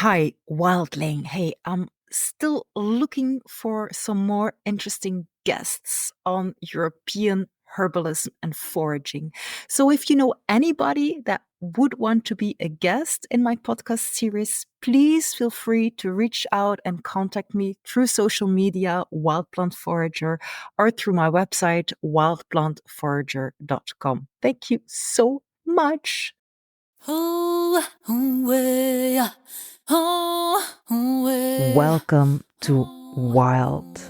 Hi, Wildling. Hey, I'm still looking for some more interesting guests on European herbalism and foraging. So if you know anybody that would want to be a guest in my podcast series, please feel free to reach out and contact me through social media, Wild Plant Forager, or through my website, wildplantforager.com. Thank you so much. Welcome to Wild,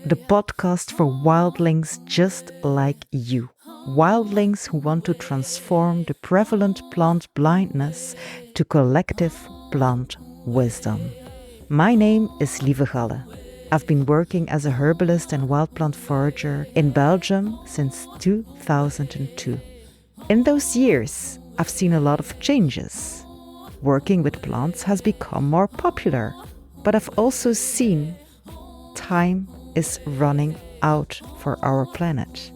the podcast for wildlings just like you. Wildlings who want to transform the prevalent plant blindness to collective plant wisdom. My name is Lieve Galle. I've been working as a herbalist and wild plant forager in Belgium since 2002. In those years, I've seen a lot of changes. Working with plants has become more popular, but I've also seen time is running out for our planet.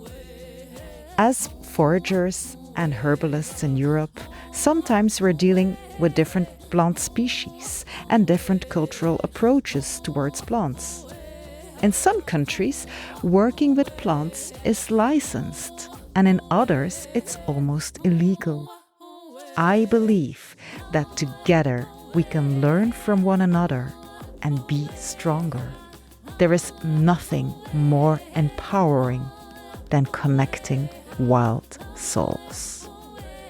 As foragers and herbalists in Europe, sometimes we're dealing with different plant species and different cultural approaches towards plants. In some countries, working with plants is licensed, and in others, it's almost illegal. I believe that together we can learn from one another and be stronger. There is nothing more empowering than connecting wild souls.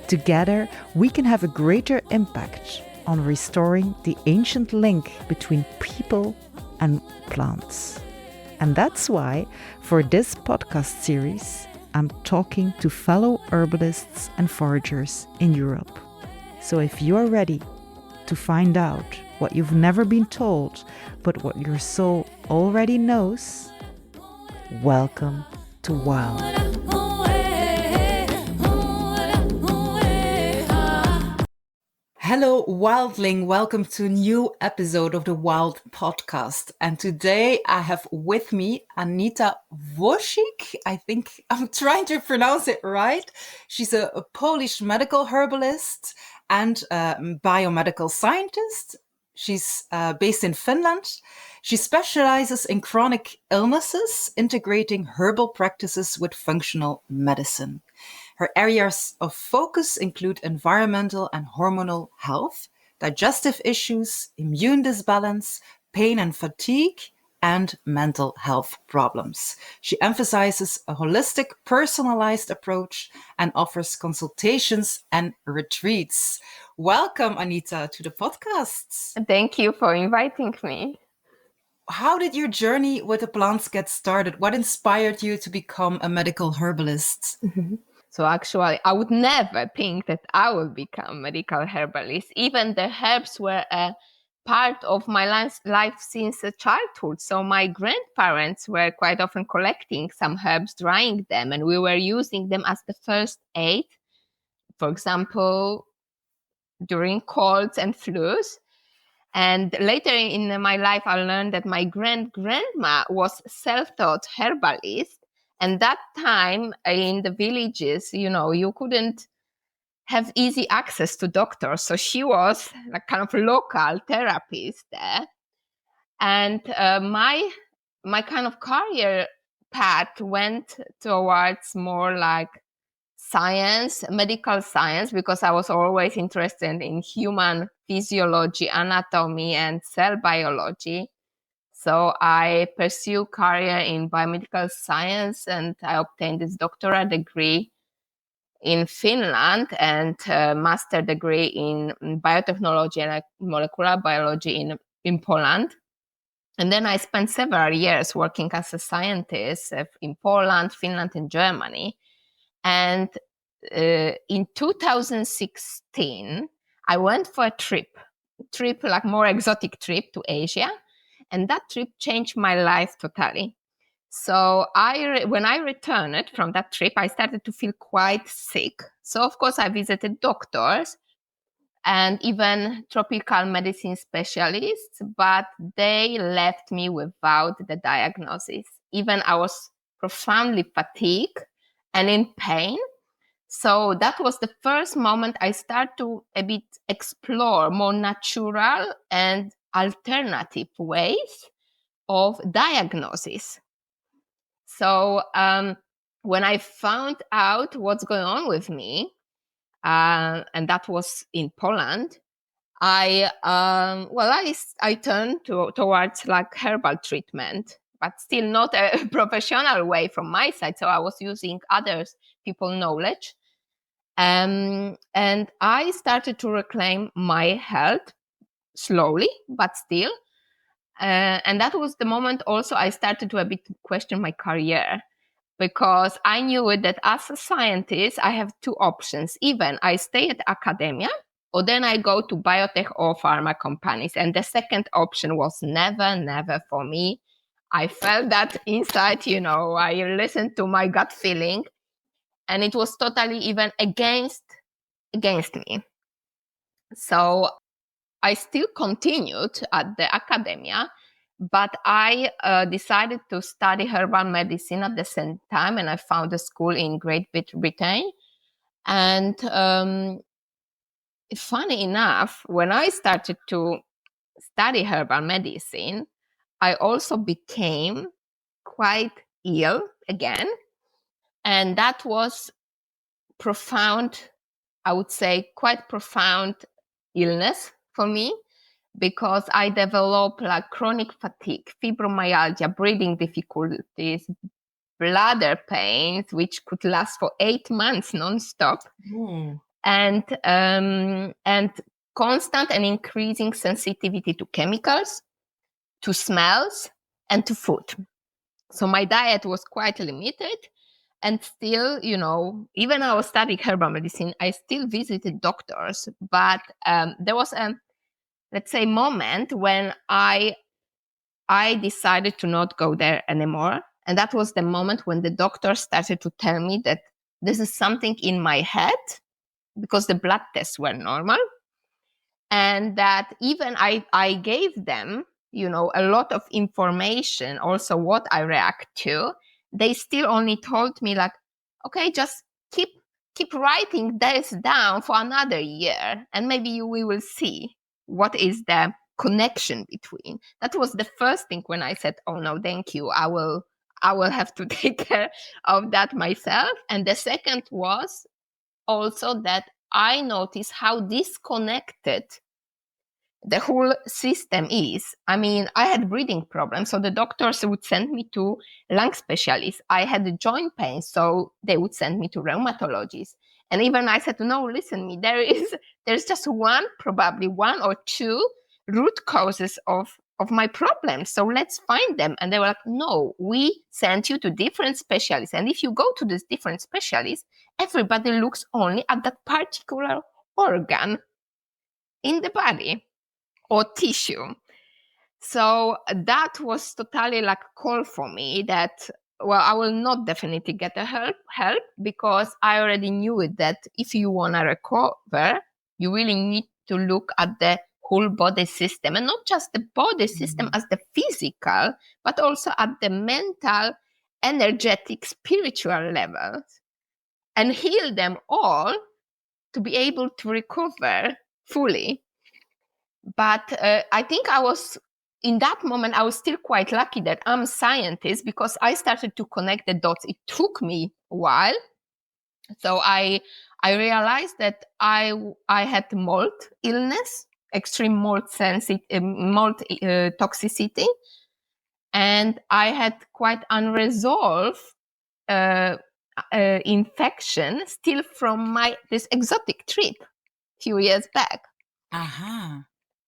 Together, we can have a greater impact on restoring the ancient link between people and plants. And that's why, for this podcast series, I'm talking to fellow herbalists and foragers in Europe. So if you're ready to find out what you've never been told, but what your soul already knows, welcome to Wild. Hello, Wildling. Welcome to a new episode of the Wild Podcast. And today I have with me Anita Wasik. I think I'm trying to pronounce it right. She's a Polish medical herbalist and biomedical scientist. She's based in Finland. She specializes in chronic illnesses, integrating herbal practices with functional medicine. Her areas of focus include environmental and hormonal health, digestive issues, immune disbalance, pain and fatigue, and mental health problems. She emphasizes a holistic, personalized approach and offers consultations and retreats. Welcome, Anita, to the podcasts. Thank you for inviting me. How did your journey with the plants get started? What inspired you to become a medical herbalist? So actually, I would never think that I would become a medical herbalist. Even the herbs were a part of my life since childhood. So my grandparents were quite often collecting some herbs, drying them, and we were using them as the first aid. For example, during colds and flus. And later in my life, I learned that my grandma was self-taught herbalist. And that time in the villages, you couldn't have easy access to doctors. So she was a kind of local therapist there. And my kind of career path went towards more like science, medical science, because I was always interested in human physiology, anatomy, and cell biology. So I pursued career in biomedical science, and I obtained this doctorate degree in Finland and a master degree in biotechnology and molecular biology in Poland. And then I spent several years working as a scientist in Poland, Finland, and Germany. And in 2016, I went for a trip, like more exotic trip to Asia. And that trip changed my life totally. So when I returned from that trip, I started to feel quite sick. So of course I visited doctors and even tropical medicine specialists, but they left me without the diagnosis. Even I was profoundly fatigued and in pain. So that was the first moment I start to a bit explore more natural and alternative ways of diagnosis. So when I found out what's going on with me, and that was in Poland, I turned towards like herbal treatment, but still not a professional way from my side. So I was using others people's knowledge, and I started to reclaim my health slowly, but still. And that was the moment also I started to a bit question my career, because I knew that as a scientist, I have two options. Even I stay at academia, or then I go to biotech or pharma companies. And the second option was never, never for me. I felt that inside, I listened to my gut feeling, and it was totally even against me. So I still continued at the academia, but I decided to study herbal medicine at the same time, and I found a school in Great Britain. And funny enough, when I started to study herbal medicine, I also became quite ill again. And that was profound, I would say, quite profound illness for me, because I developed like chronic fatigue, fibromyalgia, breathing difficulties, bladder pains, which could last for 8 months nonstop, and constant and increasing sensitivity to chemicals, to smells, and to food. So my diet was quite limited. And still, even I was studying herbal medicine, I still visited doctors. But there was a, let's say, moment when I decided to not go there anymore. And that was the moment when the doctor started to tell me that this is something in my head, because the blood tests were normal. And that even I gave them, a lot of information, also what I react to. They still only told me like, okay, just keep writing this down for another year, and maybe we will see what is the connection between. That was the first thing when I said, oh no, thank you, I will have to take care of that myself. And the second was also that I noticed how disconnected the whole system is. I mean, I had breathing problems, so the doctors would send me to lung specialists. I had joint pain, so they would send me to rheumatologists. And even I said, no, listen me, there's just probably one or two root causes of my problems. So let's find them. And they were like, no, we sent you to different specialists. And if you go to these different specialists, everybody looks only at that particular organ in the body or tissue. So that was totally like a call for me that, well, I will not definitely get a help, because I already knew it, that if you want to recover, you really need to look at the whole body system, and not just the body system as the physical, but also at the mental, energetic, spiritual levels, and heal them all to be able to recover fully. But I think in that moment, I was still quite lucky that I'm a scientist, because I started to connect the dots. It took me a while. So I realized that I had mold illness, extreme mold toxicity, and I had quite unresolved infection still from this exotic trip a few years back.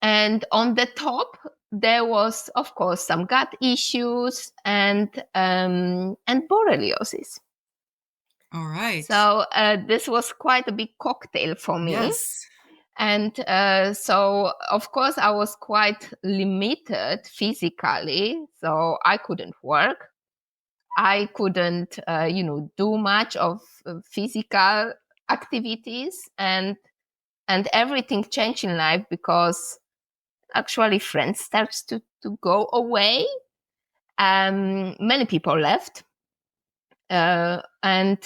And on the top, there was, of course, some gut issues and borreliosis. All right. So this was quite a big cocktail for me. Yes. And so, of course, I was quite limited physically. So I couldn't work. I couldn't, do much of physical activities, and everything changed in life, because actually friends starts to go away. Many people left. And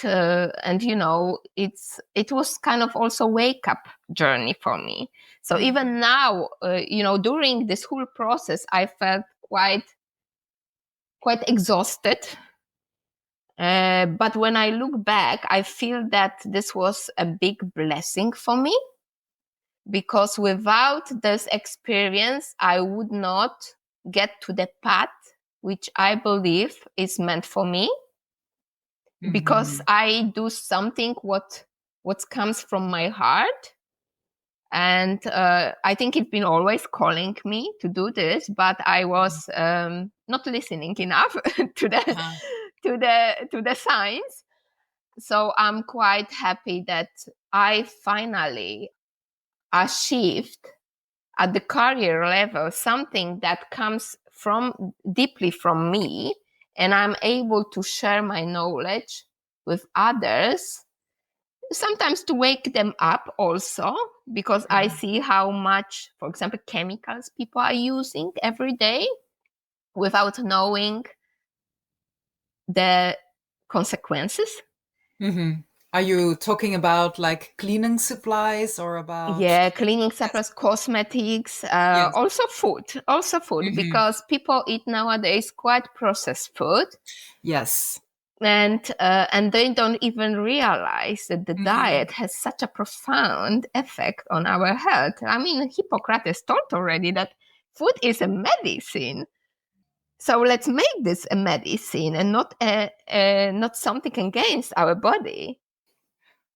you know, it was kind of also wake up journey for me. So even now, you know, during this whole process, I felt quite exhausted. But when I look back, I feel that this was a big blessing for me, because without this experience, I would not get to the path which I believe is meant for me, because I do something what comes from my heart. And I think it's been always calling me to do this, but I was not listening enough to the signs. So I'm quite happy that I finally achieved at the career level something that comes from deeply from me, and I'm able to share my knowledge with others, sometimes to wake them up also, because I see how much, for example, chemicals people are using every day without knowing the consequences. Are you talking about like cleaning supplies or about? Yeah, cleaning supplies, cosmetics, Yes. also food, because people eat nowadays quite processed food. Yes. And they don't even realize that the diet has such a profound effect on our health. I mean, Hippocrates taught already that food is a medicine. So let's make this a medicine and not something against our body.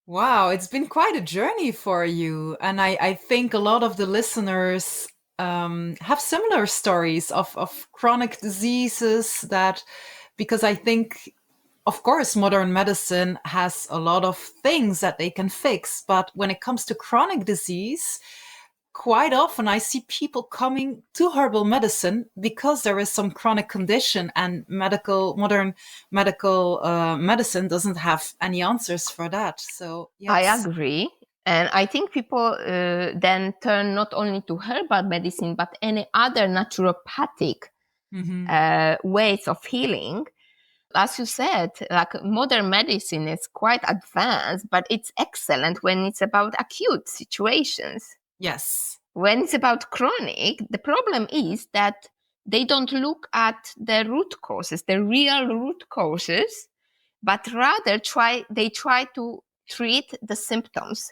Wow, it's been quite a journey for you. And I think a lot of the listeners have similar stories of chronic diseases that, because I think, of course, modern medicine has a lot of things that they can fix. But when it comes to chronic disease, quite often I see people coming to herbal medicine because there is some chronic condition, and modern medical medicine doesn't have any answers for that. So I yes. agree. And I think people then turn not only to herbal medicine, but any other naturopathic ways of healing. As you said, like modern medicine is quite advanced, but it's excellent when it's about acute situations. Yes. When it's about chronic, the problem is that they don't look at the root causes, the real root causes, but rather they try to treat the symptoms.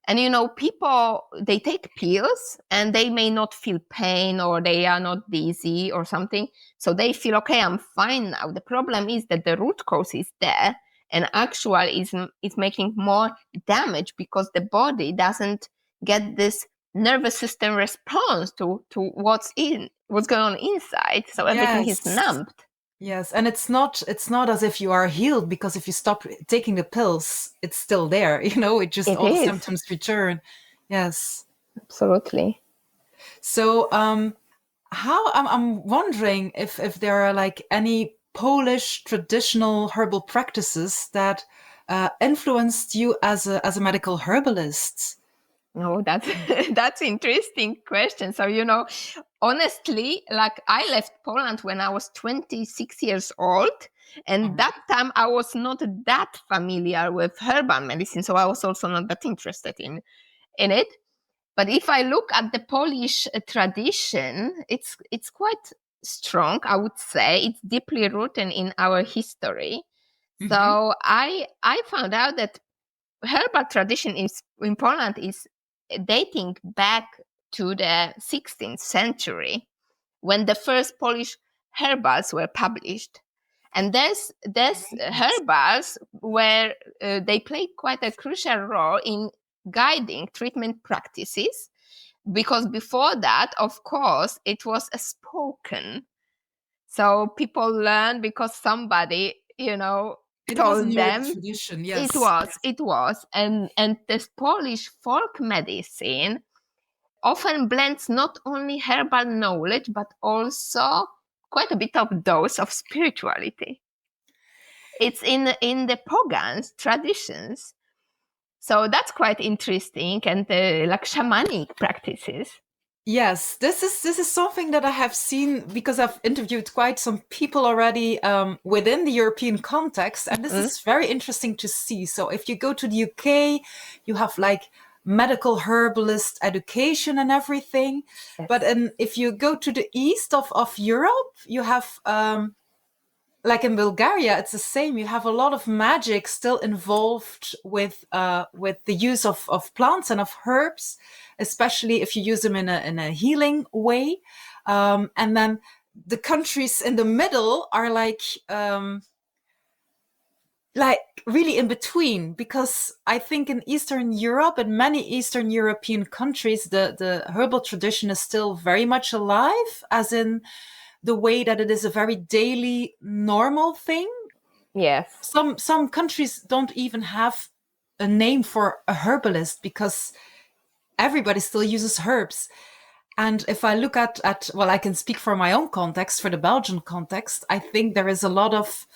And you know, people, they take pills and they may not feel pain, or they are not dizzy or something. So they feel, okay, I'm fine now. The problem is that the root cause is there, and actually is making more damage, because the body doesn't get this nervous system response to what's going on inside. So everything is Yes. numbed. Yes, and it's not as if you are healed, because if you stop taking the pills, it's still there. It just It all the is. symptoms return. Yes. Absolutely. So, how I'm wondering if there are like any Polish traditional herbal practices that influenced you as a medical herbalist. Oh, that's interesting question. So, you know, honestly, like I left Poland when I was 26 years old, and that time I was not that familiar with herbal medicine, so I was also not that interested in it. But if I look at the Polish tradition, it's quite strong, I would say. It's deeply rooted in our history. So I found out that herbal tradition in Poland is dating back to the 16th century, when the first Polish herbals were published. And these herbals were they played quite a crucial role in guiding treatment practices, because before that, of course, it was a spoken. So people learned because somebody, you know, It was an told old them. tradition, yes. It was. And this Polish folk medicine often blends not only herbal knowledge, but also quite a bit of dose of spirituality. It's in the pagans traditions. So that's quite interesting, and like shamanic practices. Yes, this is something that I have seen because I've interviewed quite some people already within the European context, and this Mm, is very interesting to see. So if you go to the UK, you have like medical herbalist education and everything, but yes. if you go to the east of Europe, you have like in Bulgaria, it's the same. You have a lot of magic still involved with the use of plants and of herbs, especially if you use them in a healing way. And then the countries in the middle are like really in between, because I think in Eastern Europe and many Eastern European countries, the herbal tradition is still very much alive, as in the way that it is a very daily normal thing. Yes. Some countries don't even have a name for a herbalist because everybody still uses herbs. And if I look at well, I can speak for my own context, for the Belgian context, I think there is a lot of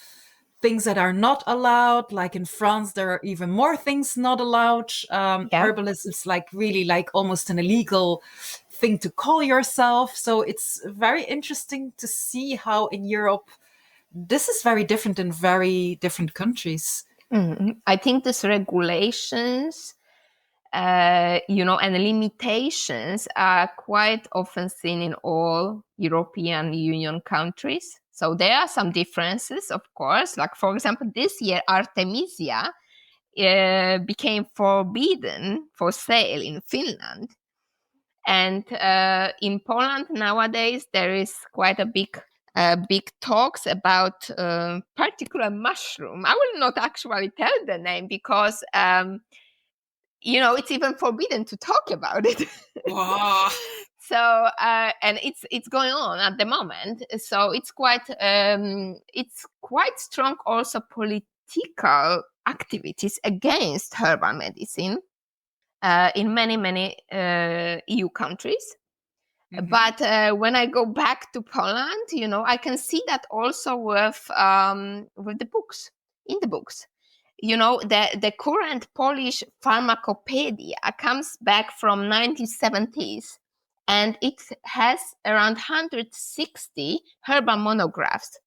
things that are not allowed. Like in France, there are even more things not allowed. Yeah. Herbalism is like really like almost an illegal thing to call yourself. So it's very interesting to see how in Europe this is very different in very different countries. I think these regulations, and limitations are quite often seen in all European Union countries. So there are some differences, of course. Like, for example, this year, Artemisia became forbidden for sale in Finland. And in Poland nowadays, there is quite a big talks about particular mushroom. I will not actually tell the name because it's even forbidden to talk about it. Wow. So and it's going on at the moment. So it's quite strong also political activities against herbal medicine in many EU countries. Mhm. But when I go back to Poland, I can see that also with the books, in the books. The current Polish pharmacopedia comes back from 1970s, and it has around 160 herbal monographs.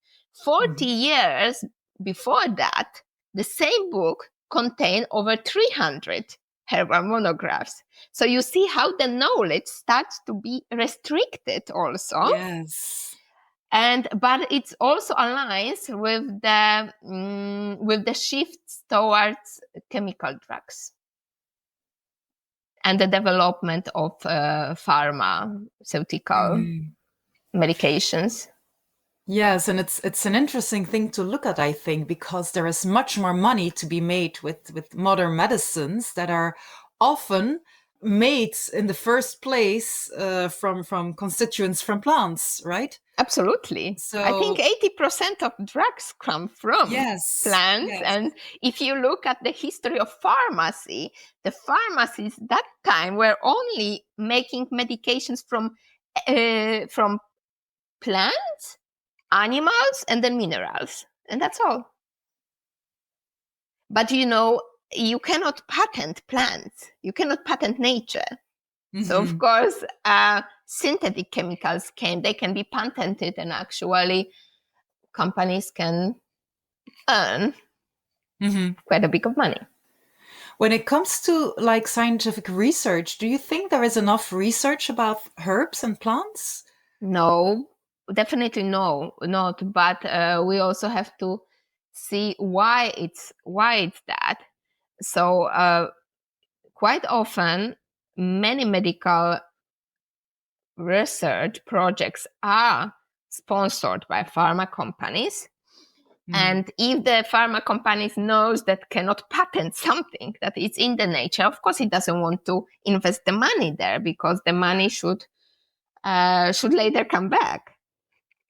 40 Mhm. years before that, the same book contained over 300 herbal monographs. So you see how the knowledge starts to be restricted also. Yes. But it also aligns with the shifts towards chemical drugs and the development of pharmaceutical Mhm. medications. Yes, and it's an interesting thing to look at, I think, because there is much more money to be made with modern medicines that are often made in the first place from constituents from plants, right? Absolutely. I think So 80% of drugs come from yes, plants. yes. And if you look at the history of pharmacy, the pharmacies that time were only making medications from plants, animals, and then minerals. And that's all. But you cannot patent plants. You cannot patent nature. So of Mhm. course, synthetic chemicals they can be patented, and actually companies can earn Mhm. quite a bit of money. When it comes to like scientific research, do you think there is enough research about herbs and plants? No, definitely no, not. But we also have to see why it's that. So quite often, many medical research projects are sponsored by pharma companies. Mhm. And if the pharma companies knows that cannot patent something that is in the nature, of course it doesn't want to invest the money there, because the money should later come back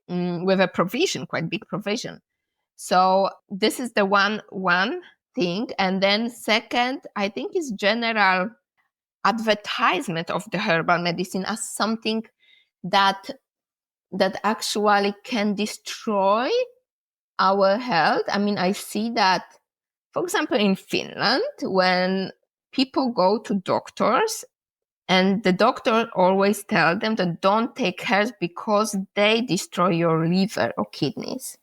with a provision, quite big provision. So this is the one thing. And then second, I think is general advertisement of the herbal medicine as something that actually can destroy our health. I mean, I see that, for example, in Finland, when people go to doctors And the doctor always tell them that don't take herbs because they destroy your liver or kidneys.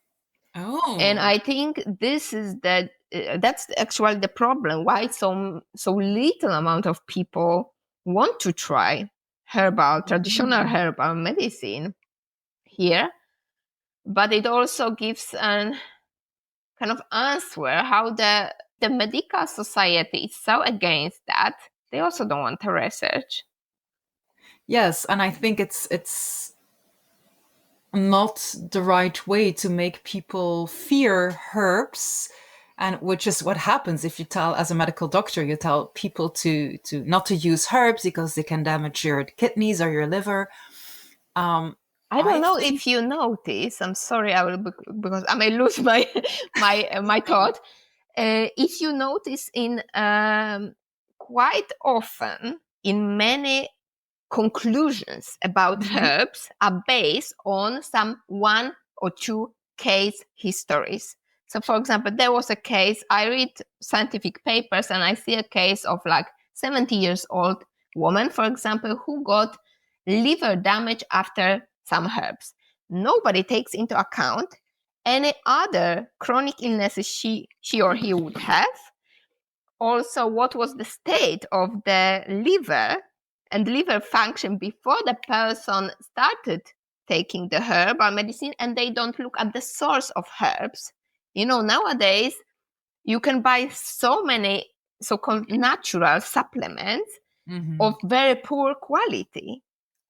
Oh. And I think this is that's actually the problem. Why so little amount of people want to try traditional herbal medicine here, but it also gives an kind of answer how the medical society is so against that. They also don't want to research. Yes, and I think it's not the right way to make people fear herbs, and which is what happens if you tell, as a medical doctor, you tell people to not to use herbs because they can damage your kidneys or your liver. I don't know if you notice. I'm sorry, I will because I may lose my my thought. If you notice, in quite often in many conclusions about herbs are based on some 1 or 2 case histories. So, for example, there was a case, I read scientific papers and I see a case of like 70 years old woman, for example, who got liver damage after some herbs. Nobody takes into account any other chronic illnesses she or he would have. Also, what was the state of the liver and liver function before the person started taking the herbal medicine, and they don't look at the source of herbs. Nowadays, you can buy so many so-called natural supplements of very poor quality.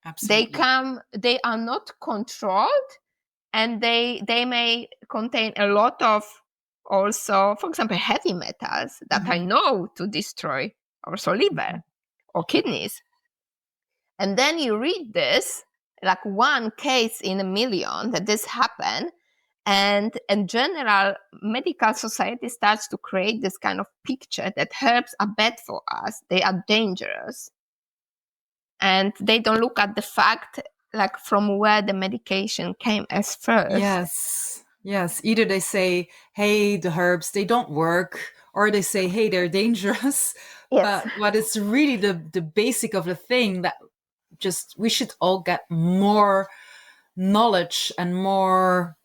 Absolutely. They are not controlled, and they may contain a lot of, also, for example, heavy metals that I know to destroy also liver or kidneys. And then you read this, like one case in a million that this happened, and general medical society starts to create this kind of picture that herbs are bad for us, they are dangerous. And they don't look at the fact, like, from where the medication came as first. Yes. Either they say, hey, the herbs, they don't work, or they say, hey, they're dangerous. Yes. But it's really the basic of the thing that just we should all get more knowledge and more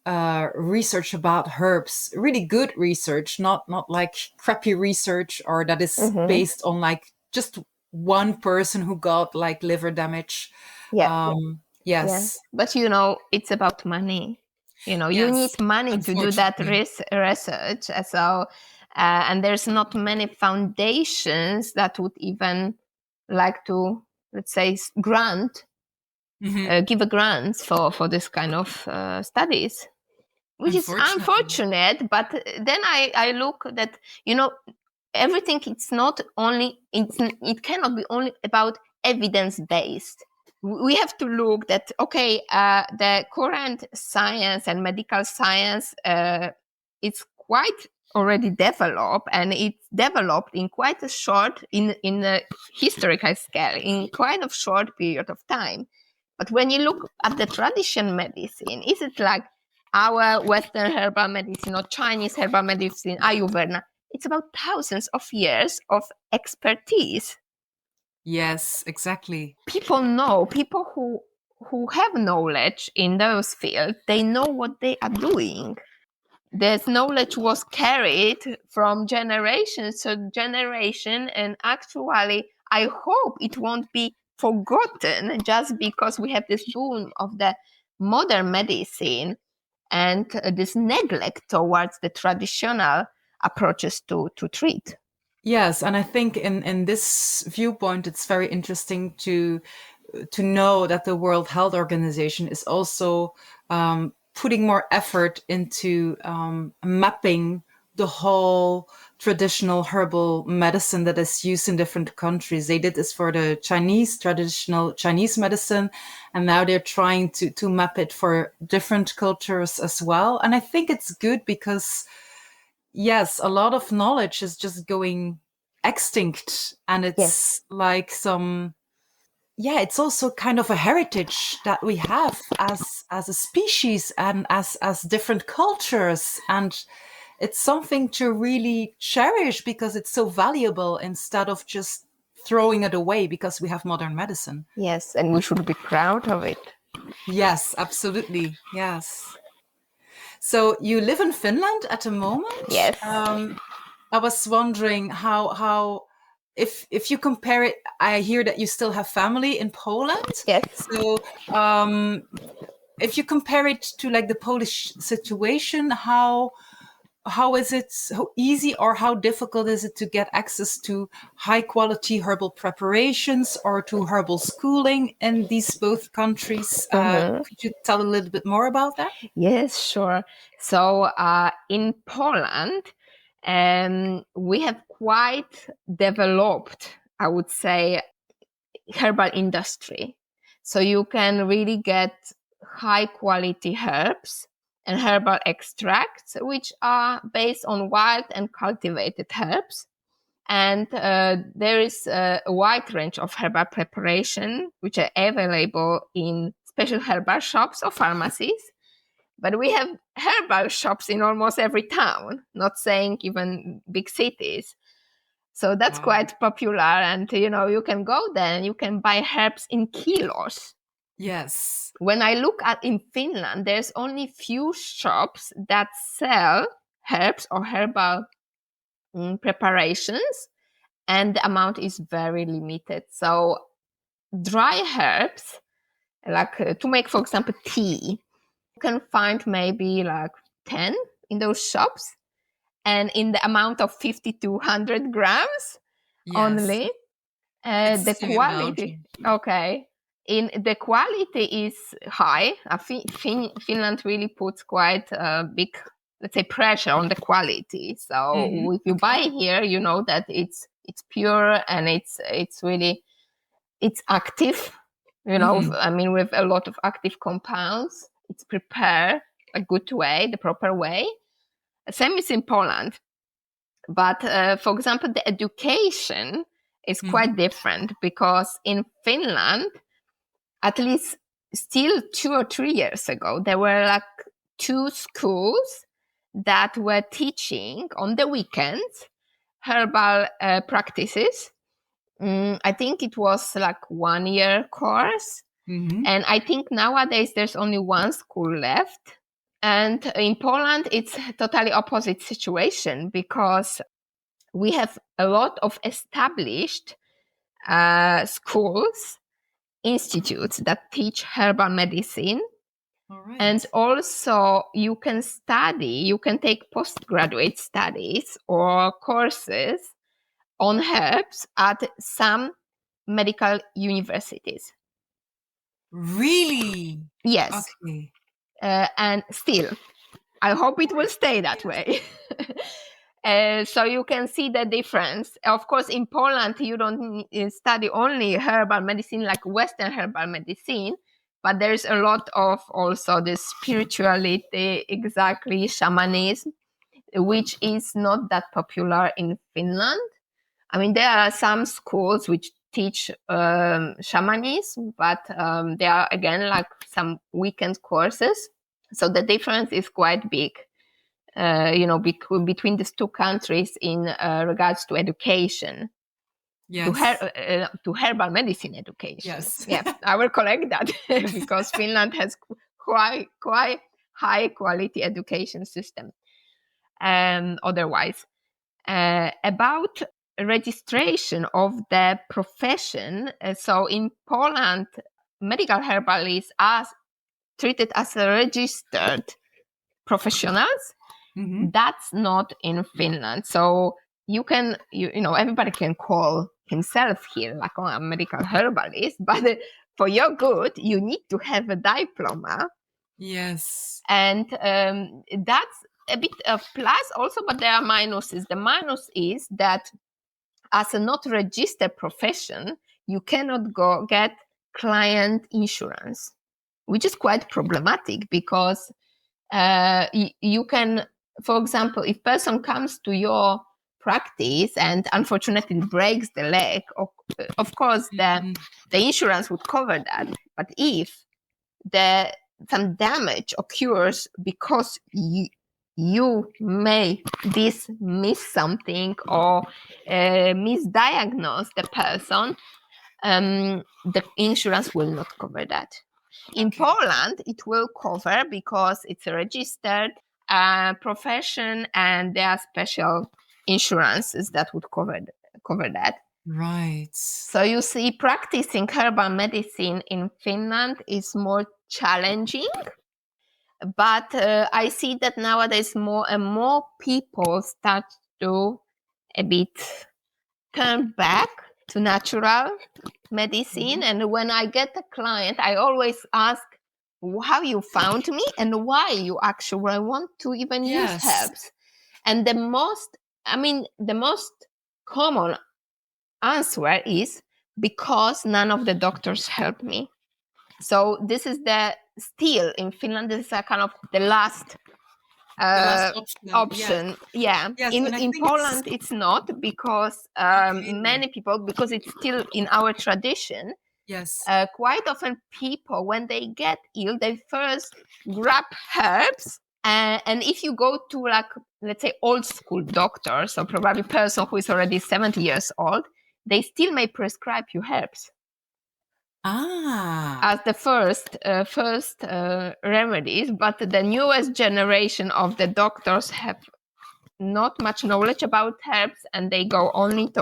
research about herbs. Really good research, not like crappy research, or that is based on like just one person who got like liver damage. Yes. But it's about money. You need money to do that research. So and there's not many foundations that would even like to, let's say, give a grant for this kind of studies, which is unfortunate. But then I look that everything, it cannot be only about evidence-based. We have to look that, okay, the current science and medical science, it's quite already developed, and it's developed in quite a short, in a historical scale, in quite a short period of time. But when you look at the traditional medicine, is it like our Western herbal medicine or Chinese herbal medicine, Ayurveda? It's about thousands of years of expertise. Yes, exactly. People who have knowledge in those fields, they know what they are doing. This knowledge was carried from generation to generation, and actually, I hope it won't be forgotten just because we have this boom of the modern medicine and this neglect towards the traditional approaches to treat. Yes, and I think in this viewpoint, it's very interesting to know that the World Health Organization is also putting more effort into mapping the whole traditional herbal medicine that is used in different countries. They did this for the traditional Chinese medicine, and now they're trying to map it for different cultures as well. And I think it's good because, yes, a lot of knowledge is just going extinct, and it's like it's also kind of a heritage that we have as a species and as different cultures, and it's something to really cherish because it's so valuable, instead of just throwing it away because we have modern medicine. Yes, and we should be proud of it. Yes, absolutely. Yes. So you live in Finland at the moment? Yes. I was wondering how if you compare it, I hear that you still have family in Poland. Yes. So if you compare it to like the Polish situation, how is it, how easy or how difficult is it to get access to high quality herbal preparations or to herbal schooling in these both countries? Could you tell a little bit more about that? Yes, sure. So in Poland, we have quite developed, I would say, herbal industry. So you can really get high quality herbs and herbal extracts, which are based on wild and cultivated herbs. And there is a wide range of herbal preparation, which are available in special herbal shops or pharmacies. But we have herbal shops in almost every town, not saying even big cities. So that's quite popular. And, you can go there and you can buy herbs in kilos. Yes. When I look at in Finland, there's only few shops that sell herbs or herbal preparations, and the amount is very limited. So dry herbs, like to make, for example, tea, you can find maybe like 10 in those shops, and in the amount of 50 to 100 grams only. The quality, the quality is high. Finland really puts quite a big, let's say, pressure on the quality. So if you buy here, you know that it's pure and it's really, it's active. I mean, with a lot of active compounds. It's prepared a good way, the proper way. Same is in Poland. But for example, the education is quite different, because in Finland, at least still 2 or 3 years ago, there were like 2 schools that were teaching on the weekends herbal practices. I think it was like 1 year course. And I think nowadays there's only 1 school left. And in Poland, it's totally opposite situation, because we have a lot of established schools, institutes that teach herbal medicine. And also you can take postgraduate studies or courses on herbs at some medical universities. Really? Yes. Okay. And still, I hope it will stay that way. So you can see the difference. Of course, in Poland, you don't study only herbal medicine like Western herbal medicine, but there's a lot of also the spirituality, exactly, shamanism, which is not that popular in Finland. I mean, there are some schools which teach shamanism, but they are, again, like some weekend courses. So the difference is quite big. Between these 2 countries in regards to education, to herbal medicine education. Yes. Yeah, I will correct that because Finland has quite high quality education system. Otherwise, about registration of the profession. So in Poland, medical herbalists are treated as registered professionals. That's not in Finland. So you can, everybody can call himself here like, a medical herbalist, but for your good, you need to have a diploma. Yes. And that's a bit of plus also, but there are minuses. The minus is that as a not registered profession, you cannot get client insurance, which is quite problematic, because you can, for example, if person comes to your practice and unfortunately breaks the leg, of course the insurance would cover that. But if some damage occurs because you may miss something or misdiagnose the person, the insurance will not cover that. In Poland, it will cover because it's a registered profession, and there are special insurances that would cover that. Right. So you see, practicing herbal medicine in Finland is more challenging, but I see that nowadays more and more people start to a bit turn back to natural medicine. And when I get a client, I always ask how you found me and why you actually want to even use herbs. And the most common answer is because none of the doctors help me. So this is still in Finland, this is a kind of the last option. Yeah. Yes, in Poland it's not, because many people, because it's still in our tradition. Yes. Quite often people, when they get ill, they first grab herbs, and if you go to, like, let's say old school doctors, or probably person who is already 70 years old, they still may prescribe you herbs as the first remedies. But the newest generation of the doctors have not much knowledge about herbs, and they go only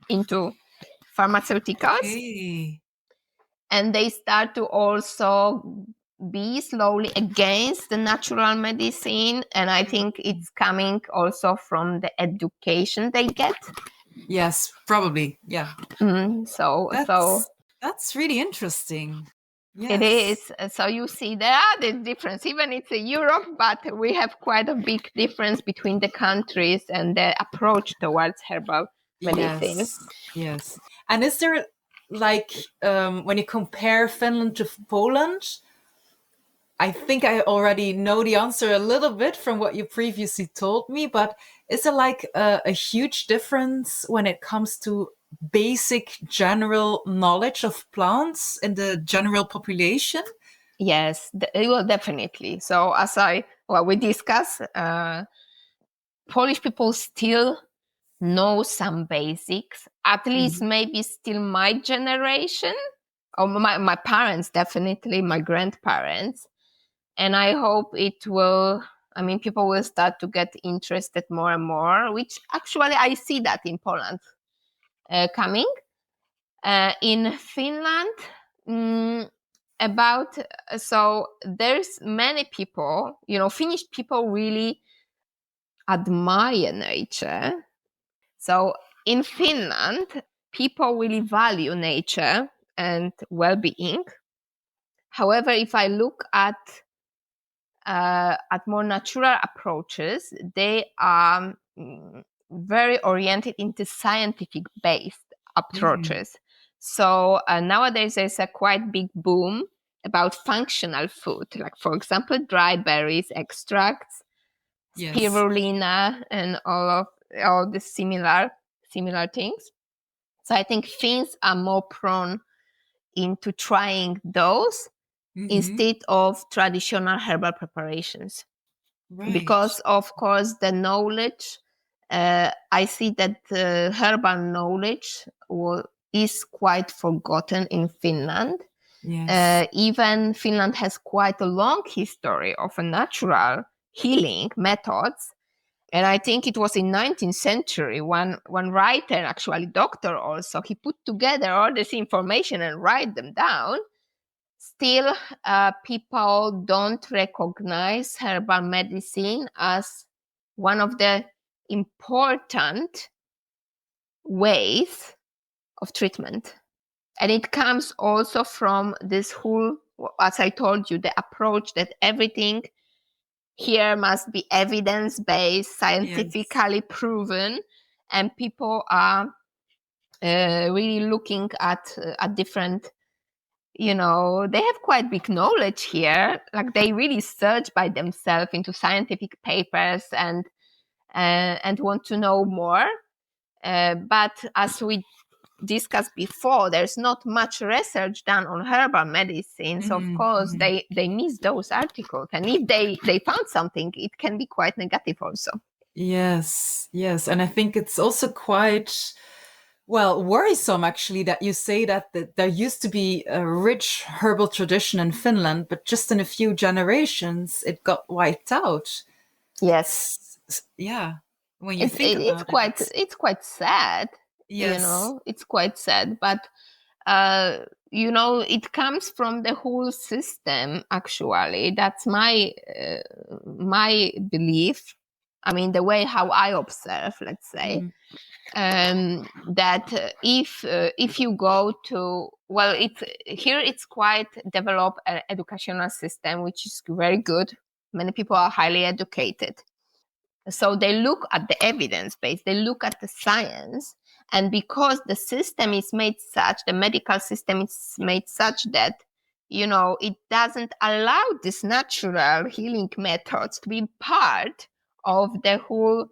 into pharmaceuticals. Okay. And they start to also be slowly against the natural medicine. And I think it's coming also from the education they get. Yes, probably. Yeah. That's really interesting. Yes. It is. So you see, there are the difference. Even it's a Europe, but we have quite a big difference between the countries and the approach towards herbal medicine. Yes. And is there, like, when you compare Finland to Poland, I think I already know the answer a little bit from what you previously told me, but is there like a huge difference when it comes to basic general knowledge of plants in the general population? Yes, well, definitely. So as we discussed, Polish people still know some basics, at least maybe still my generation, or my parents, definitely my grandparents. And I hope it will, people will start to get interested more and more, which actually I see that in Poland coming. In Finland, so there's many people, Finnish people really admire nature. So in Finland, people really value nature and well-being. However, if I look at more natural approaches, they are very oriented into scientific-based approaches. So nowadays there's a quite big boom about functional food, like, for example, dry berries extracts, spirulina, and all the similar things. So I think Finns are more prone into trying those instead of traditional herbal preparations. Right. Because, of course, the knowledge, I see that the herbal knowledge is quite forgotten in Finland. Yes. Even Finland has quite a long history of a natural healing methods. And I think it was in 19th century one writer, actually doctor also, he put together all this information and write them down. Still, people don't recognize herbal medicine as one of the important ways of treatment. And it comes also from this whole, as I told you, the approach that everything here must be evidence-based, scientifically proven, and people are really looking at different, they have quite big knowledge here. Like, they really search by themselves into scientific papers and want to know more. But as we discussed before, there's not much research done on herbal medicine. So of course they miss those articles. And if they found something, it can be quite negative also. Yes, yes. And I think it's also quite, well, worrisome actually that you say that there used to be a rich herbal tradition in Finland, but just in a few generations it got wiped out. Yes. Yeah. When you think about it, it's quite sad. yes. It's quite sad. But it comes from the whole system, actually. That's my belief. I mean, the way how I observe, let's say, that if you go to, well, it's quite developed educational system, which is very good. Many people are highly educated. So they look at the evidence base, they look at the science. And because the system is made such, the medical system is made such that, it doesn't allow these natural healing methods to be part of the whole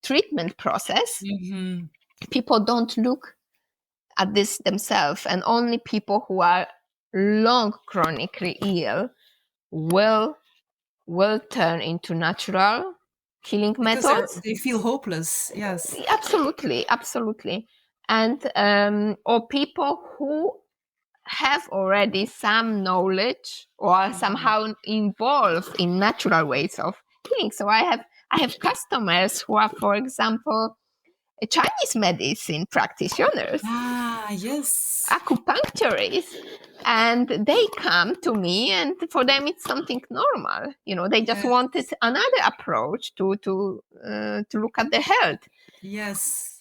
treatment process. People don't look at this themselves, and only people who are long chronically ill will turn into natural healing methods. They feel hopeless. Yes, absolutely. And or people who have already some knowledge or somehow involved in natural ways of healing. So I have customers who are, for example, Chinese medicine practitioners. Yes. Acupuncturists. And they come to me, and for them it's something normal. They just wanted another approach to look at the health. Yes.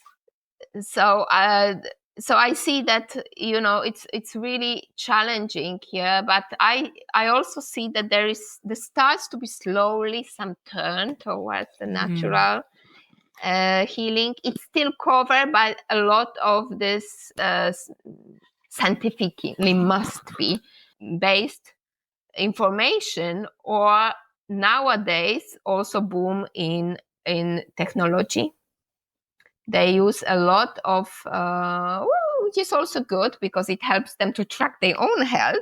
So I see that it's really challenging here, but I also see that there starts to be slowly some turn towards the natural healing. It's still covered by a lot of this scientifically must be based information, or nowadays also boom in technology. They use a lot of which is also good because it helps them to track their own health,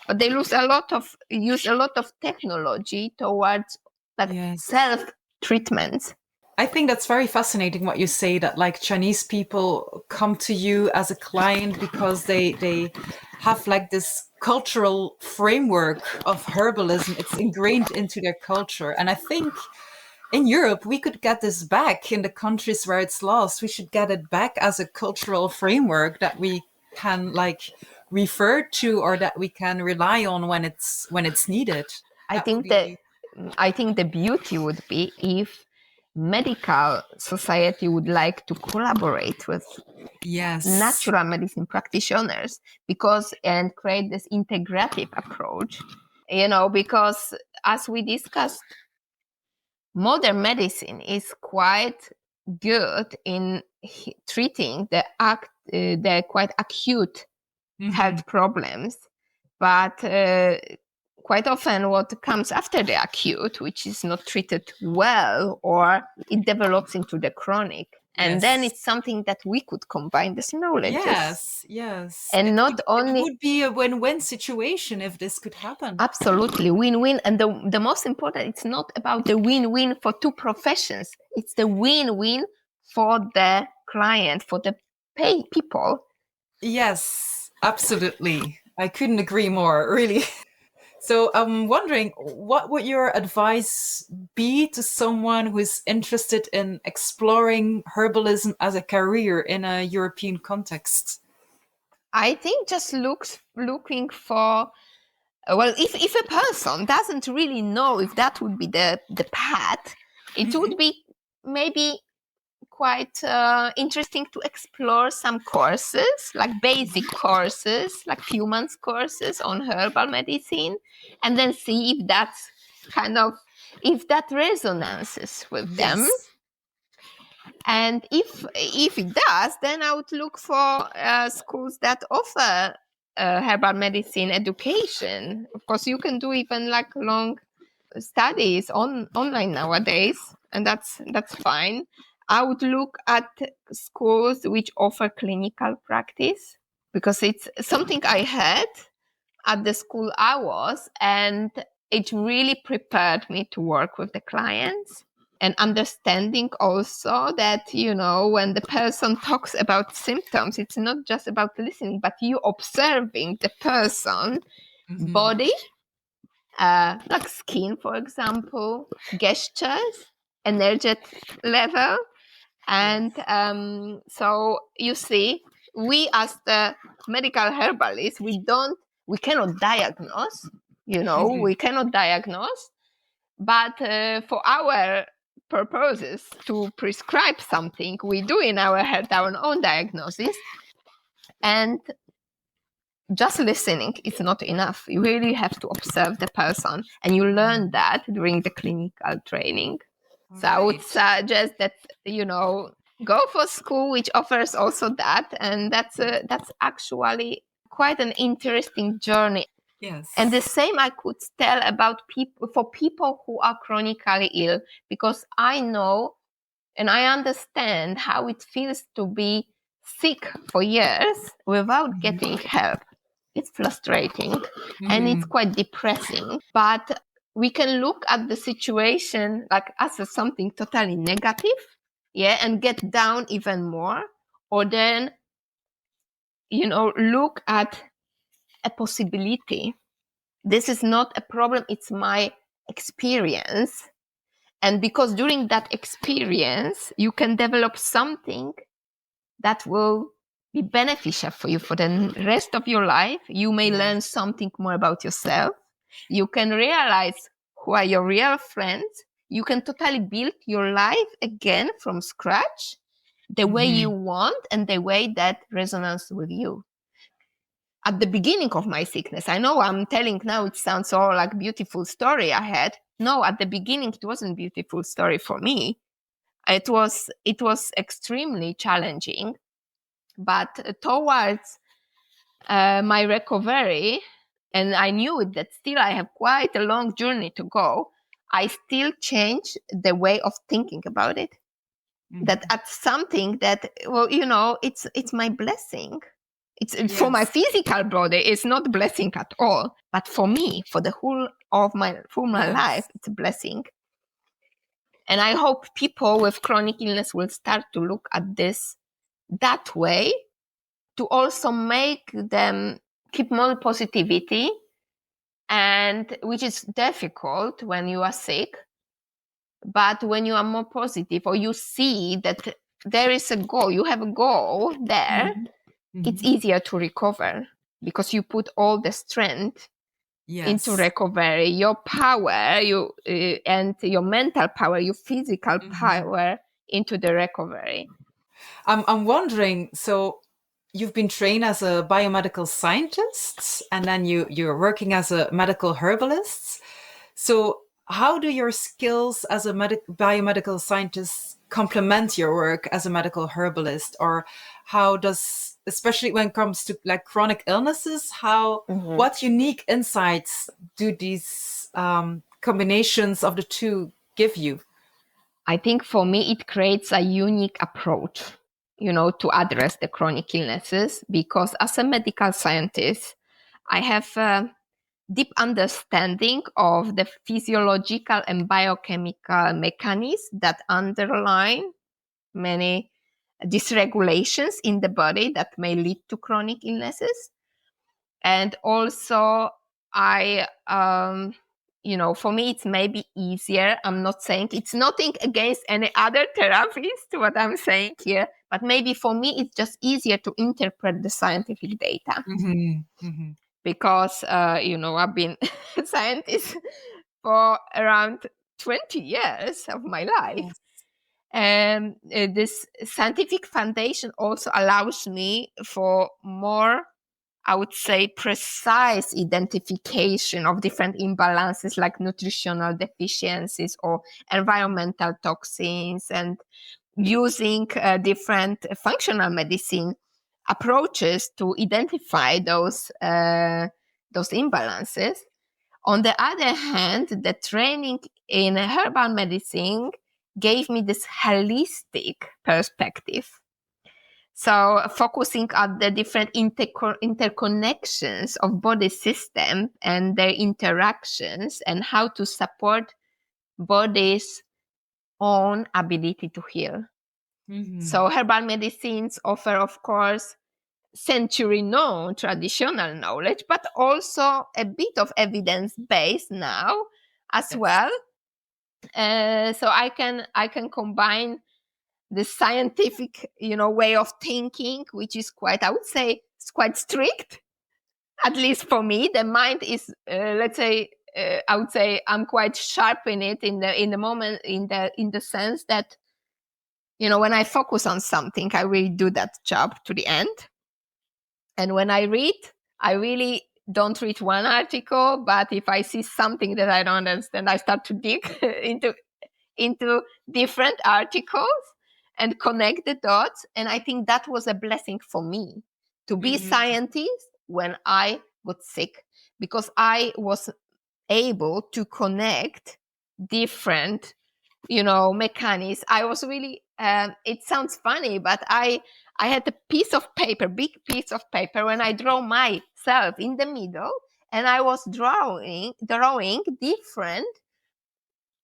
but they use a lot of technology towards self treatments. I think that's very fascinating what you say, that like Chinese people come to you as a client because they have like this cultural framework of herbalism. It's ingrained into their culture. And I think in Europe, we could get this back in the countries where it's lost. We should get it back as a cultural framework that we can like refer to, or that we can rely on when it's needed. I think the beauty would be if medical society would like to collaborate with natural medicine practitioners and create this integrative approach, because as we discussed, modern medicine is quite good in treating the quite acute health problems, but quite often what comes after the acute, which is not treated well, or it develops into the chronic. And then it's something that we could combine this knowledge. Yes. And it would be a win-win situation if this could happen. Absolutely, win-win. And the most important, it's not about the win-win for two professions. It's the win-win for the client, for the people. Yes, absolutely. I couldn't agree more, really. So I'm wondering, what would your advice be to someone who is interested in exploring herbalism as a career in a European context? I think just looking for, if a person doesn't really know if that would be the path, it would be maybe quite interesting to explore some courses, like basic courses, like few months courses on herbal medicine, and then see if that resonances with them. And if it does, then I would look for schools that offer herbal medicine education. Of course, you can do even like long studies online nowadays, and that's fine. I would look at schools which offer clinical practice, because it's something I had at the school I was, and it really prepared me to work with the clients. And understanding also that, when the person talks about symptoms, it's not just about listening, but you observing the person body, like skin, for example, gestures, energetic level. And so you see, we as the medical herbalists, we cannot diagnose, we cannot diagnose, but for our purposes to prescribe something, we do in our head our own diagnosis. And just listening is not enough. You really have to observe the person, and you learn that during the clinical training. So I would suggest that, go for school which offers also that, and that's actually quite an interesting journey. Yes. And the same I could tell about people who are chronically ill, because I know and I understand how it feels to be sick for years without getting help. It's frustrating and it's quite depressing, but we can look at the situation like as something totally negative, and get down even more, or then, look at a possibility. This is not a problem, it's my experience. And because during that experience, you can develop something that will be beneficial for you for the rest of your life. You may learn something more about yourself. You can realize who are your real friends. You can totally build your life again from scratch, the way you want and the way that resonates with you. At the beginning of my sickness, I know I'm telling now, it sounds all like beautiful story I had. No, at the beginning, it wasn't a beautiful story for me. It was extremely challenging. But towards my recovery, and I knew it, that still I have quite a long journey to go, I still changed the way of thinking about it. That at something that, it's my blessing. It's for my physical body, it's not a blessing at all. But for me, for the whole of my life, it's a blessing. And I hope people with chronic illness will start to look at this that way, to also make them keep more positivity, and which is difficult when you are sick. But when you are more positive, or you see that there is a goal, you have a goal there, it's easier to recover, because you put all the strength into recovery, your power, and your mental power, your physical power into the recovery. I'm wondering, so you've been trained as a biomedical scientist, and then you're working as a medical herbalist. So how do your skills as a biomedical scientist complement your work as a medical herbalist? Or how does, especially when it comes to like chronic illnesses, what unique insights do these combinations of the two give you? I think for me, it creates a unique approach, to address the chronic illnesses, because as a medical scientist, I have a deep understanding of the physiological and biochemical mechanisms that underline many dysregulations in the body that may lead to chronic illnesses. And also, for me, it's maybe easier. I'm not saying it's nothing against any other therapist, what I'm saying here, but maybe for me, it's just easier to interpret the scientific data. Because, I've been a scientist for around 20 years of my life. And this scientific foundation also allows me for more, I would say, precise identification of different imbalances like nutritional deficiencies or environmental toxins, and using different functional medicine approaches to identify those imbalances. On the other hand, the training in herbal medicine gave me this holistic perspective. So focusing on the different interconnections of body system and their interactions and how to support body's own ability to heal. So herbal medicines offer, of course, century-known traditional knowledge, but also a bit of evidence-based now as well. So I can combine the scientific, way of thinking, which is quite, I would say, it's quite strict. At least for me, the mind is, let's say, I would say I'm quite sharp in it in the moment, in the sense that, when I focus on something, I really do that job to the end. And when I read, I really don't read one article, but if I see something that I don't understand, I start to dig into different articles and connect the dots. And I think that was a blessing for me to be scientist when I got sick, because I was able to connect different, mechanisms. I was really, it sounds funny, but I had a piece of paper, big piece of paper, when I draw myself in the middle, and I was drawing different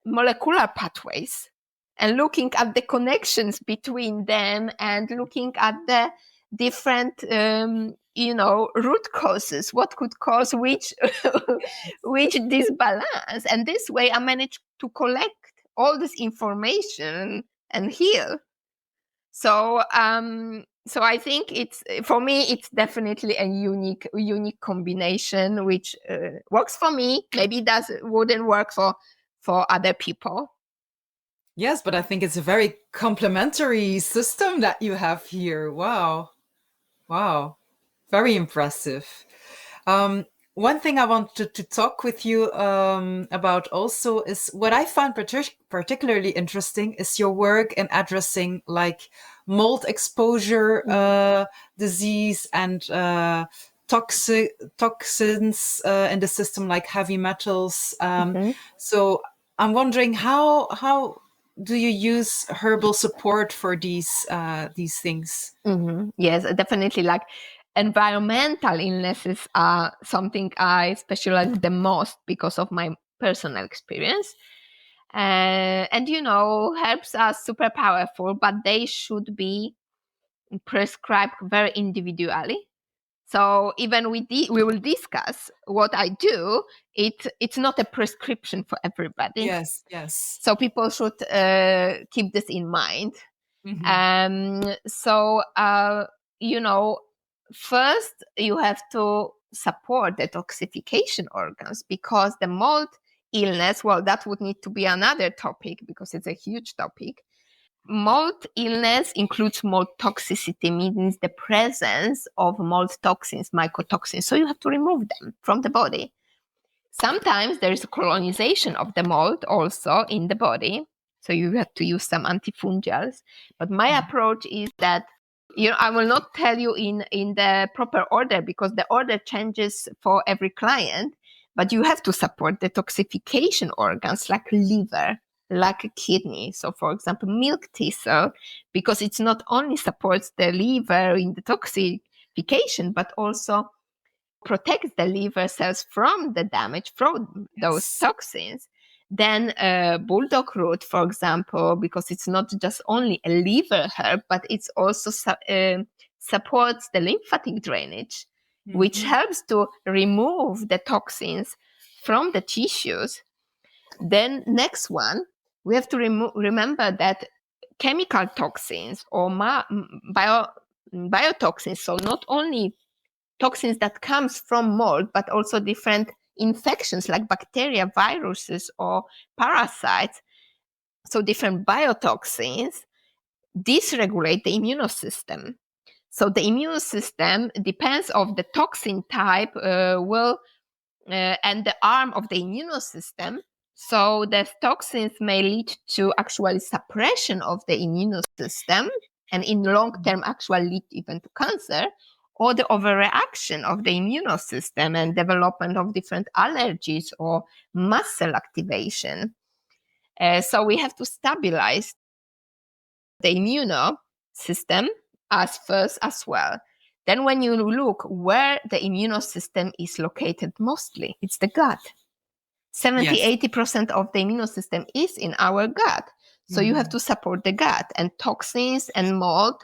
molecular pathways and looking at the connections between them and looking at the different root causes, what could cause which which disbalance. And this way I managed to collect all this information and heal. So so I think it's, for me, it's definitely a unique combination, which works for me. Maybe wouldn't work for other people. Yes, but I think it's a very complementary system that you have here. Wow. Very impressive. One thing I wanted to talk with you about also is what I found particularly interesting is your work in addressing like mold exposure disease and toxins in the system, like heavy metals. So I'm wondering how do you use herbal support for these things? Yes, definitely. Like environmental illnesses are something I specialize the most because of my personal experience. And herbs are super powerful, but they should be prescribed very individually. So even we will discuss what I do. It's not a prescription for everybody. Yes. So people should keep this in mind. So first you have to support detoxification organs, because the mold illness, well, that would need to be another topic because it's a huge topic. Mold illness includes mold toxicity, means the presence of mold toxins, mycotoxins. So you have to remove them from the body. Sometimes there is a colonization of the mold also in the body. So you have to use some antifungals. But my approach is that, I will not tell you in the proper order, because the order changes for every client, but you have to support detoxification organs like liver, like a kidney. So for example, milk thistle, because it's not only supports the liver in detoxification, but also protects the liver cells from the damage from those toxins. Then bulldog root, for example, because it's not just only a liver herb, but it's also supports the lymphatic drainage, which helps to remove the toxins from the tissues. Then next one, we have to remember that chemical toxins or biotoxins, so not only toxins that comes from mold, but also different infections like bacteria, viruses, or parasites. So different biotoxins dysregulate the immune system. So the immune system depends on the toxin type and the arm of the immune system. So the toxins may lead to actually suppression of the immune system, and in long term actually lead even to cancer, or the overreaction of the immune system and development of different allergies or muscle activation. So we have to stabilize the immune system as first as well. Then when you look where the immune system is located mostly, it's the gut. 70-80% of the immune system is in our gut. So you have to support the gut, and toxins and mold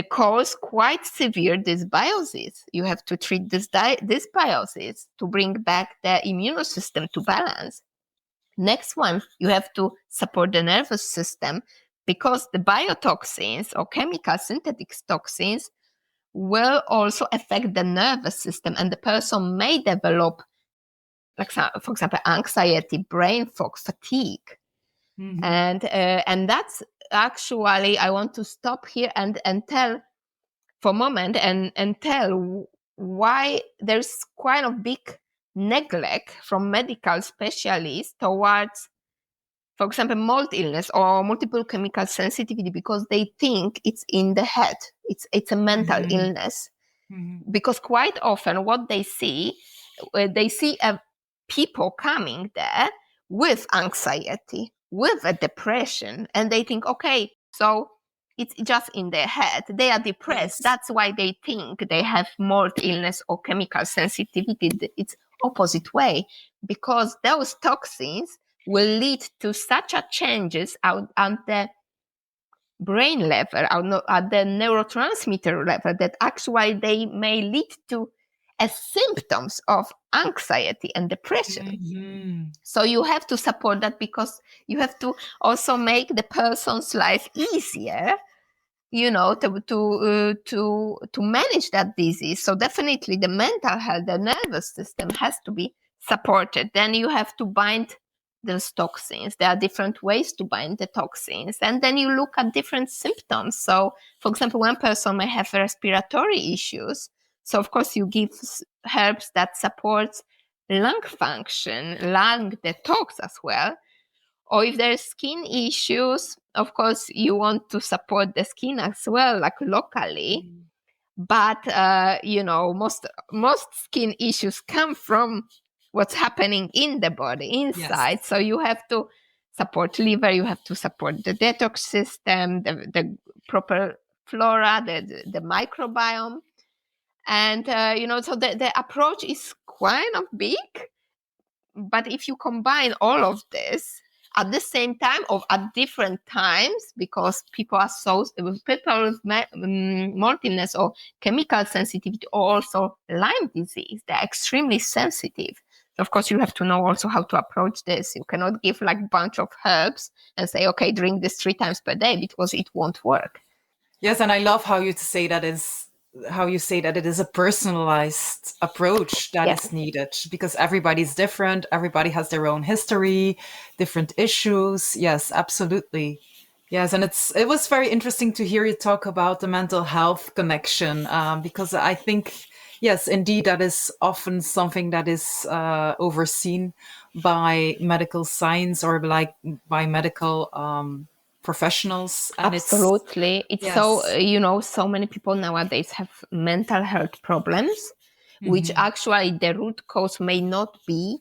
cause quite severe dysbiosis. You have to treat this dysbiosis to bring back the immune system to balance. Next one, you have to support the nervous system, because the biotoxins or chemical synthetic toxins will also affect the nervous system, and the person may develop, like, for example, anxiety, brain fog, fatigue. And that's actually, I want to stop here and tell for a moment and tell why there's quite a big neglect from medical specialists towards, for example, mold illness or multiple chemical sensitivity, because they think it's in the head. It's a mental illness. Because quite often what they see people coming there with anxiety, with a depression, and they think, okay, so it's just in their head. They are depressed. Yes. That's why they think they have mold illness or chemical sensitivity. It's opposite way, because those toxins will lead to such a changes out at the brain level, at the neurotransmitter level, that actually they may lead to symptoms of anxiety and depression. So you have to support that, because you have to also make the person's life easier, to manage that disease. So definitely the mental health, the nervous system has to be supported. Then you have to bind those toxins. There are different ways to bind the toxins. And then you look at different symptoms. So, for example, one person may have respiratory issues. So, of course, you give herbs that supports lung function, lung detox as well. Or if there's skin issues, of course, you want to support the skin as well, like locally. But, most skin issues come from what's happening in the body, inside. Yes. So you have to support liver, you have to support the detox system, the proper flora, the microbiome. And, so the approach is quite big. But if you combine all of this at the same time or at different times, because people with mold illness or chemical sensitivity, or also Lyme disease, they're extremely sensitive. Of course, you have to know also how to approach this. You cannot give like a bunch of herbs and say, okay, drink this 3 times per day, because it won't work. Yes, and I love how you say that it is a personalized approach that is needed, because everybody's different. Everybody has their own history, different issues. Yes, absolutely. Yes, and it was very interesting to hear you talk about the mental health connection, because I think, yes, indeed, that is often something that is overseen by medical science or like by medical professionals. And absolutely. It's so, so many people nowadays have mental health problems, which actually the root cause may not be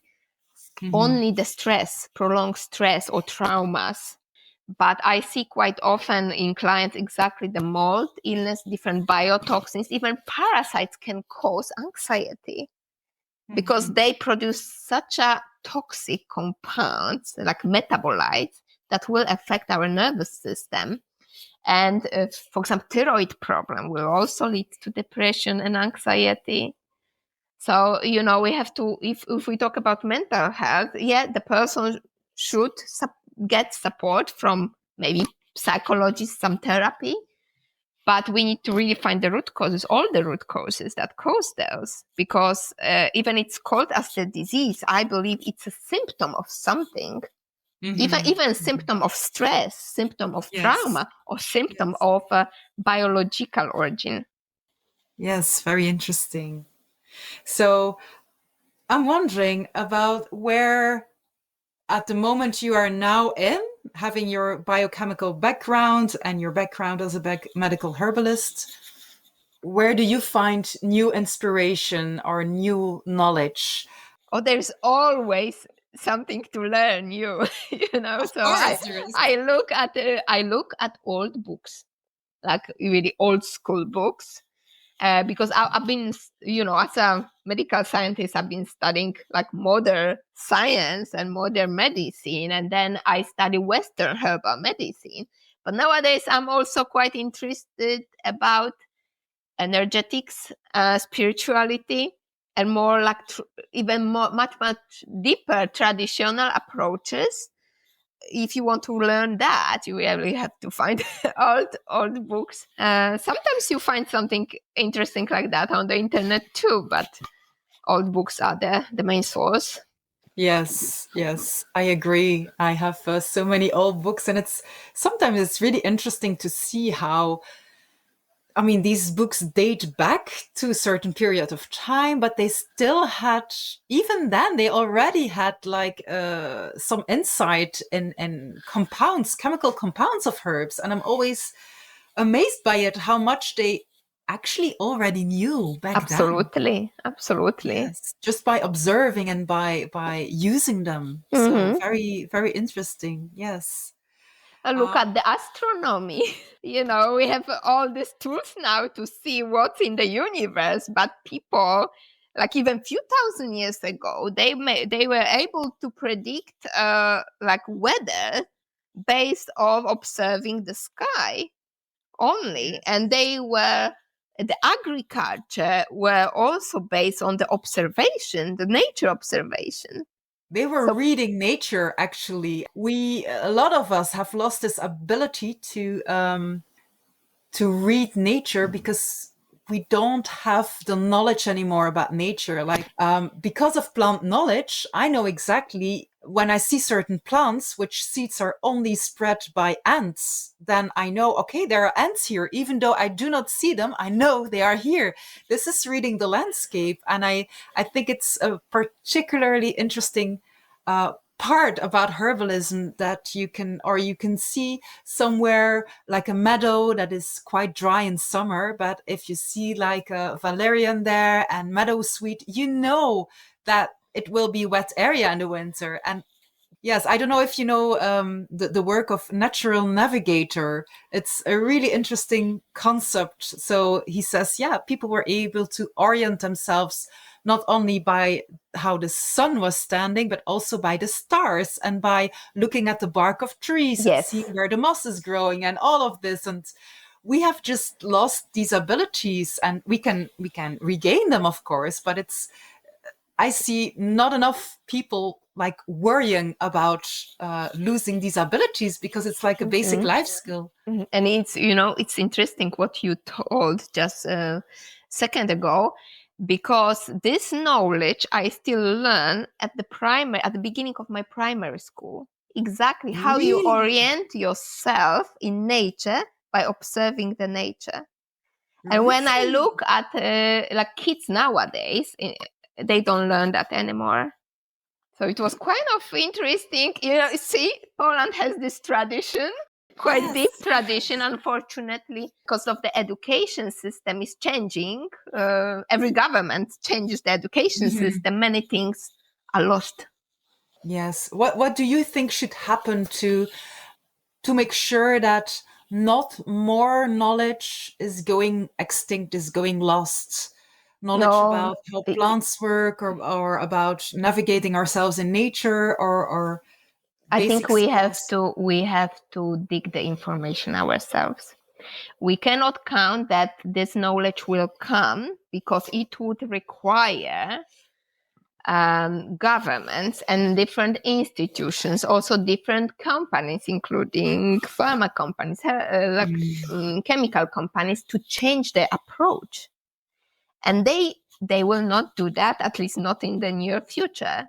only the stress, prolonged stress or traumas. But I see quite often in clients exactly the mold illness, different biotoxins, even parasites can cause anxiety, because they produce such a toxic compounds, like metabolites, that will affect our nervous system. And for example, thyroid problem will also lead to depression and anxiety. So, we have to, if we talk about mental health, the person should get support from maybe psychologists, some therapy, but we need to really find the root causes, all the root causes that cause those, because even it's called as the disease, I believe it's a symptom of something. Even symptom of stress, symptom of trauma, or symptom of biological origin. Yes, very interesting. So I'm wondering about where, at the moment you are now in, having your biochemical background and your background as a medical herbalist, where do you find new inspiration or new knowledge? Oh, there's always something to learn new. Of So course there is. I look at old books, like really old school books, because I've been, as a medical scientist, I've been studying like modern science and modern medicine, and then I study Western herbal medicine. But nowadays, I'm also quite interested about energetics, spirituality, and more like even more, much deeper traditional approaches. If you want to learn that, you really have to find old books. Sometimes you find something interesting like that on the internet too, but old books are the main source. Yes, I agree. I have so many old books, and sometimes it's really interesting to see how, I mean, these books date back to a certain period of time, but they still had, even then, they already had like some insight in compounds, chemical compounds of herbs. And I'm always amazed by it, how much they actually already knew back then. Absolutely. Yes, just by observing and by using them. So very, very interesting. Yes. Look at the astronomy. We have all these tools now to see what's in the universe, but people, like even few thousand years ago, they were able to predict like weather based on observing the sky only. And the agriculture were also based on the observation, the nature observation. They were reading nature, actually. A lot of us have lost this ability to read nature because we don't have the knowledge anymore about nature. Like, because of plant knowledge, I know exactly when I see certain plants, which seeds are only spread by ants, then I know, okay, there are ants here. Even though I do not see them, I know they are here. This is reading the landscape. And I think it's a particularly interesting part about herbalism, that you can see somewhere like a meadow that is quite dry in summer, but if you see like a valerian there and meadowsweet, you know that it will be wet area in the winter. And yes, I don't know if you know the work of Natural Navigator. It's a really interesting concept. So he says, yeah, people were able to orient themselves not only by how the sun was standing, but also by the stars and by looking at the bark of trees and seeing where the moss is growing and all of this. And we have just lost these abilities, and we can regain them, of course, but I see not enough people like worrying about losing these abilities, because it's like a basic life skill. And it's interesting what you told just a second ago, because this knowledge I still learn at the beginning of my primary school. Exactly how you orient yourself in nature by observing the nature. And when I look at like kids nowadays, they don't learn that anymore. So it was kind of interesting. See, Poland has this tradition, quite deep tradition, unfortunately, because of the education system is changing. Every government changes the education system. Many things are lost. Yes. What do you think should happen to make sure that not more knowledge is going extinct, is going lost? Knowledge about how plants work, or about navigating ourselves in nature, or I think we have to dig the information ourselves. We cannot count that this knowledge will come, because it would require governments and different institutions, also different companies, including pharma companies, chemical companies, to change their approach. And they will not do that, at least not in the near future.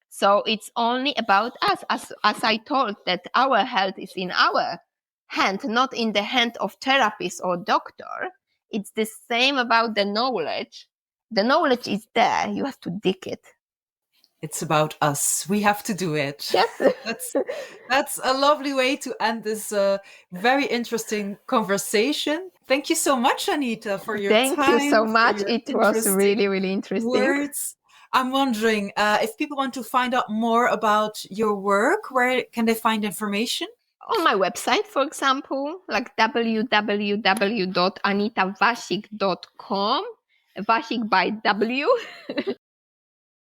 So it's only about us. As I told, that our health is in our hand, not in the hand of therapist or doctor. It's the same about the knowledge. The knowledge is there. You have to dig it. It's about us. We have to do it. Yes. That's a lovely way to end this very interesting conversation. Thank you so much, Anita, for your time. Thank you so much. It was really, really interesting. Words. I'm wondering if people want to find out more about your work, where can they find information? On my website, for example, like www.anitawasik.com, Wasik by W.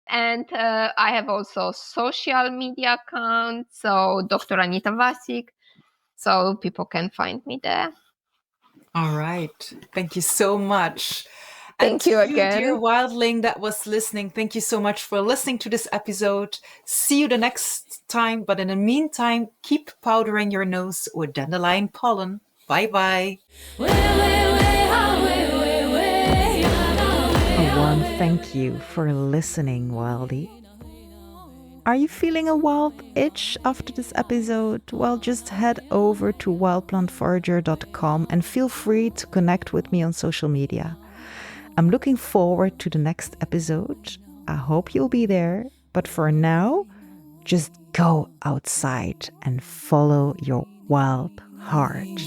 And I have also social media accounts, so Dr. Anita Wasik, so people can find me there. All right. Thank you so much. Thank you again. Dear wildling that was listening, thank you so much for listening to this episode. See you the next time, but in the meantime, keep powdering your nose with dandelion pollen. Bye-bye. A warm thank you for listening, Wildie. Are you feeling a wild itch after this episode? Well, just head over to wildplantforager.com and feel free to connect with me on social media. I'm looking forward to the next episode. I hope you'll be there. But for now, just go outside and follow your wild heart.